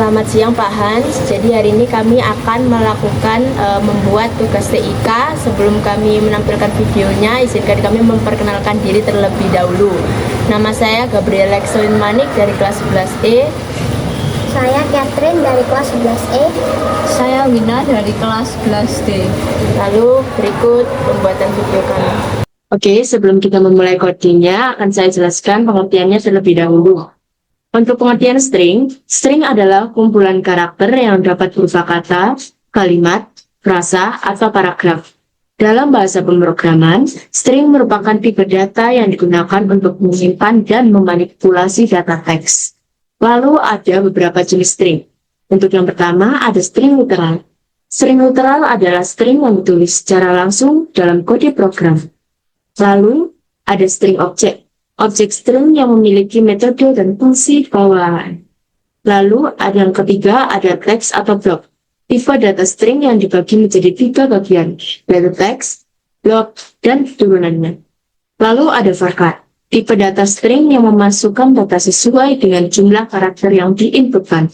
Selamat siang Pak Hans. Jadi hari ini kami akan melakukan membuat tugas TIK. Sebelum kami menampilkan videonya, izinkan kami memperkenalkan diri terlebih dahulu. Nama saya Gabriela Excelin Manik dari kelas 11E. Saya Catherine dari kelas 11E. Saya Wina dari kelas 11D. Lalu berikut pembuatan video kami. Oke, sebelum kita memulai codingnya, akan saya jelaskan pengertiannya terlebih dahulu. Untuk pengertian string, string adalah kumpulan karakter yang dapat berupa kata, kalimat, frasa, atau paragraf. Dalam bahasa pemrograman, string merupakan tipe data yang digunakan untuk menyimpan dan memanipulasi data teks. Lalu ada beberapa jenis string. Untuk yang pertama, ada string literal. String literal adalah string yang ditulis secara langsung dalam kode program. Lalu, ada string objek. Objek string yang memiliki metode dan fungsi bawahan. Lalu, ada yang ketiga, ada teks atau blok. Tipe data string yang dibagi menjadi 3 bagian, yaitu teks, blok, dan turunannya. Lalu ada varchar. Tipe data string yang memasukkan data sesuai dengan jumlah karakter yang diinputkan.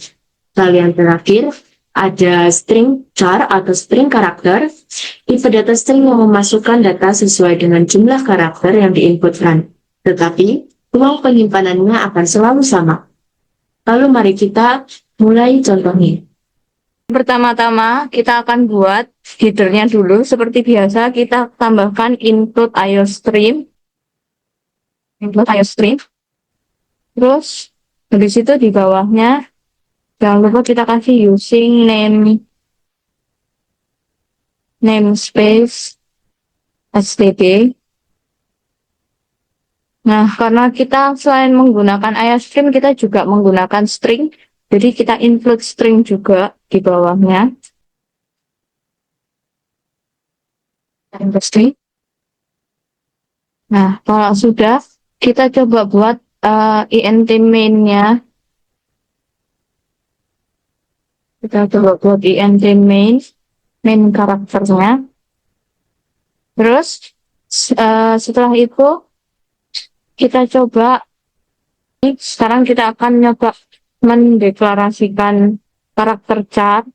Lalu yang terakhir, ada string char atau string karakter. Tipe data string yang memasukkan data sesuai dengan jumlah karakter yang diinputkan. Tetapi, ruang penyimpanannya akan selalu sama. Lalu mari kita mulai contohnya. Pertama-tama kita akan buat headernya dulu. Seperti biasa kita tambahkan input IOStream. Terus habis itu di bawahnya jangan lupa kita kasih using namespace std. Nah, karena kita selain menggunakan IOStream, kita juga menggunakan string. Jadi kita include string juga di bawahnya. String. Nah, kalau sudah, kita coba buat int main-nya. Kita coba buat int main karakternya. Terus, setelah itu, kita coba, sekarang kita akan nyoba mendeklarasikan karakter char.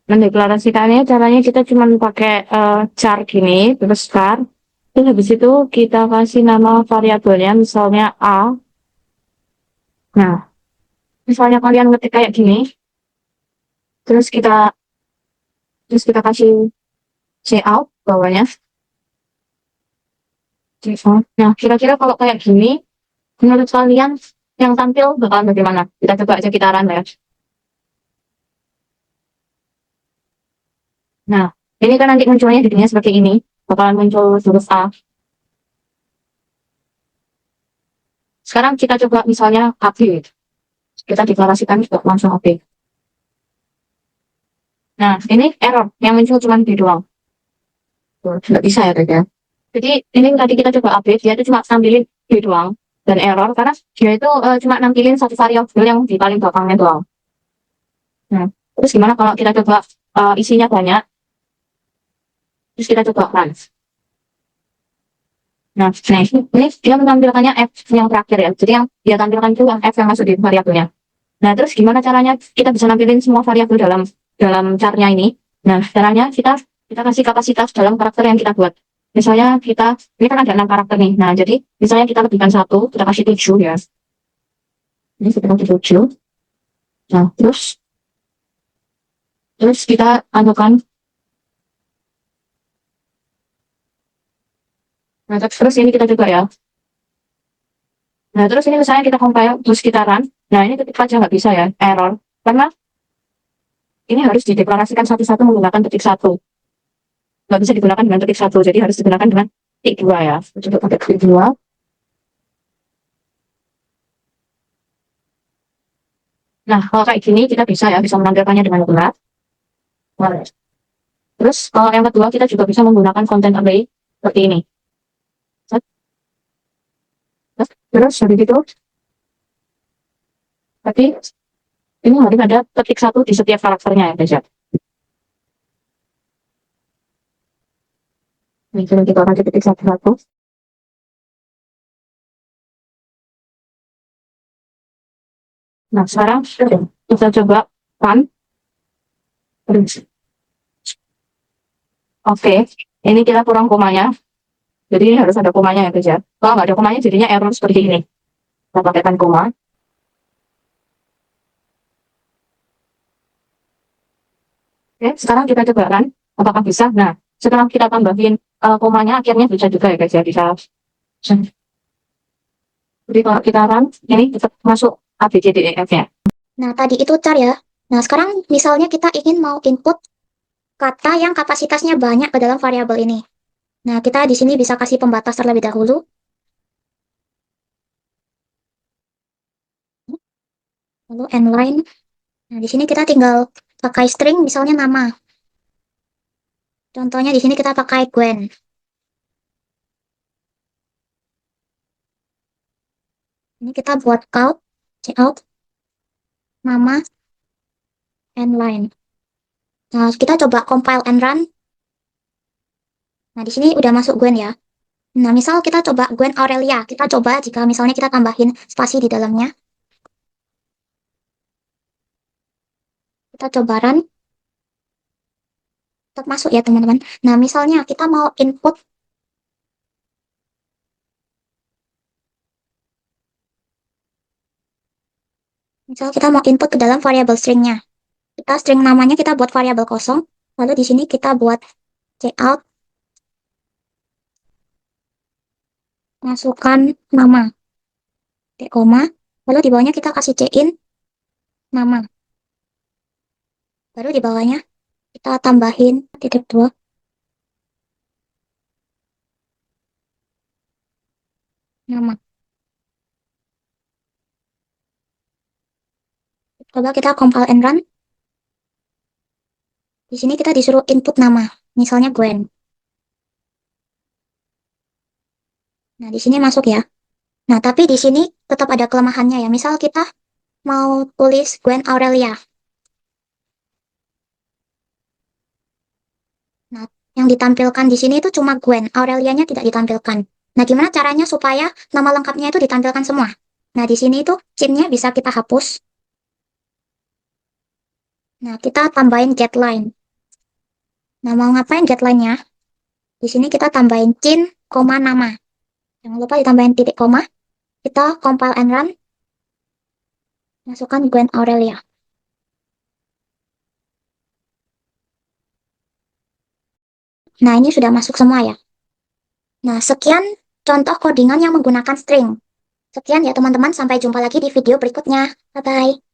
Mendeklarasikannya caranya kita cuma pakai char gini, terus char. Terus habis itu kita kasih nama variabelnya, misalnya A. Nah, misalnya kalian ngetik kayak gini, terus kita kasih cout bawahnya. Nah, kira-kira kalau kayak gini, menurut kalian yang tampil bakalan bagaimana? Kita coba aja kita run ya. Nah, ini kan nanti munculnya jadinya seperti ini. Bakalan muncul huruf A. Sekarang kita coba misalnya update. Kita deklarasikan juga langsung update. Nah, ini error. Yang muncul cuma D doang. Nggak bisa ya, guys. Jadi, ini tadi kita coba update. Dia itu cuma tampilin D doang. Dan error karena dia itu cuma nampilin satu variabel yang di paling belakangnya doang. Nah, terus gimana kalau kita coba isinya banyak, terus kita coba run. Nah, ini dia menampilkannya F yang terakhir ya. Jadi yang dia tampilkan itu yang F yang masuk di variabelnya. Nah, terus gimana caranya kita bisa nampilin semua variabel dalam char-nya ini? Nah, caranya kita kasih kapasitas dalam karakter yang kita buat. Misalnya ini kan ada 6 karakter nih. Nah, jadi misalnya kita lebihkan 1, kita kasih 7 ya. Ini kita kasih 7. Nah, terus kita anukan. Nah, terus ini kita coba ya. Nah, terus ini misalnya kita compile, terus kita run. Nah, ini ketik aja nggak bisa ya, error. Karena ini harus dideklarasikan satu-satu menggunakan ketik 1. Nggak bisa digunakan dengan ketik 1, jadi harus digunakan dengan ketik 2 ya. Coba pakai ketik 2. Nah, kalau kayak gini kita bisa menampilkannya dengan benar. Terus kalau yang kedua kita juga bisa menggunakan content array seperti ini. Terus habis itu, tapi ini harus ada ketik 1 di setiap karakternya ya, guys ya. Ini kita akan ketik 1. Nah, sekarang kita coba run. Oke, ini kita kurang komanya. Jadi ini harus ada komanya ya guys ya. Kalau nggak ada komanya jadinya error seperti ini. Kita pakaikan koma. Oke, sekarang kita coba run. Apakah bisa? Nah, setelah kita tambahin komanya, akhirnya bisa juga ya guys ya. Bisa. Jadi kalau kita run, ini tetap masuk A, B, C, D, E, F-nya. Nah, tadi itu char ya. Nah, sekarang misalnya kita ingin mau input kata yang kapasitasnya banyak ke dalam variabel ini. Nah, kita di sini bisa kasih pembatas terlebih dahulu. Lalu endline. Nah, di sini kita tinggal pakai string, misalnya nama. Contohnya di sini kita pakai Gwen. Ini kita buat count, cout, nama, endline. Nah, kita coba compile and run. Nah, di sini udah masuk Gwen ya. Nah, misal kita coba Gwen Aurelia. Kita coba jika misalnya kita tambahin spasi di dalamnya. Kita coba run. Tetap masuk ya, teman-teman. Nah, misalnya kita mau input. Misal kita mau input ke dalam variabel stringnya. Kita string namanya kita buat variabel kosong. Lalu di sini kita buat cout. Masukkan nama. Titik koma. Lalu di bawahnya kita kasih cin nama. Baru di bawahnya kita tambahin titik 2. Nama. Coba kita compile and run. Di sini kita disuruh input nama, misalnya Gwen. Nah, di sini masuk ya. Nah, tapi di sini tetap ada kelemahannya ya. Misal kita mau tulis Gwen Aurelia. Nah, yang ditampilkan di sini itu cuma Gwen, Aurelianya tidak ditampilkan. Nah, gimana caranya supaya nama lengkapnya itu ditampilkan semua? Nah, di sini itu cinnya bisa kita hapus. Nah, kita tambahin getLine. Nah, mau ngapain getLine-nya? Di sini kita tambahin cin, koma, nama. Jangan lupa ditambahin titik koma. Kita compile and run. Masukkan Gwen Aurelia. Nah, ini sudah masuk semua ya. Nah, sekian contoh codingan yang menggunakan string. Sekian ya teman-teman, sampai jumpa lagi di video berikutnya. Bye-bye.